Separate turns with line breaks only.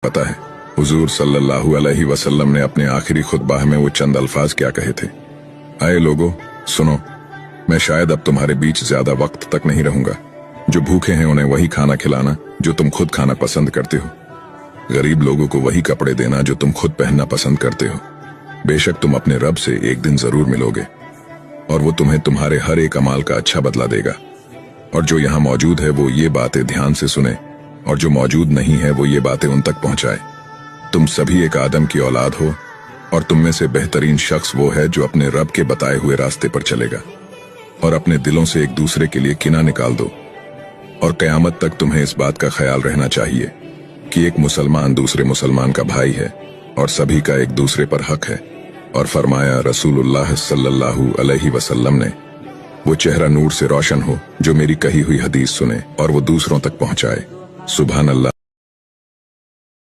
पता है हुजूर सल्लल्लाहु अलैहि वसल्लम ने अपने आखिरी खुतबा में वो चंद अल्फाज क्या कहे थे। आए लोगो सुनो, मैं शायद अब तुम्हारे बीच ज्यादा वक्त तक नहीं रहूंगा। जो भूखे हैं उन्हें वही खाना खिलाना जो तुम खुद खाना पसंद करते हो। गरीब लोगों को वही कपड़े देना जो तुम खुद पहनना पसंद करते हो। बेशक तुम अपने रब से एक दिन जरूर मिलोगे और वो तुम्हें तुम्हारे हर एक अमाल का अच्छा बदला देगा। और जो यहाँ मौजूद है वो ये बातें ध्यान से सुने और जो मौजूद नहीं है वो ये बातें उन तक पहुंचाए। तुम सभी एक आदम की औलाद हो और तुम में से बेहतरीन शख्स वो है जो अपने रब के बताए हुए रास्ते पर चलेगा। और अपने दिलों से एक दूसरे के लिए किना निकाल दो। और कयामत तक तुम्हें इस बात का ख्याल रहना चाहिए कि एक मुसलमान दूसरे मुसलमान का भाई है और सभी का एक दूसरे पर हक है। और फरमाया रसूलुल्लाह सल्लल्लाहु अलैहि वसल्लम ने, वो चेहरा नूर से रोशन हो जो मेरी कही हुई हदीस सुने और वो दूसरों तक पहुंचाए। सुभान अल्लाह।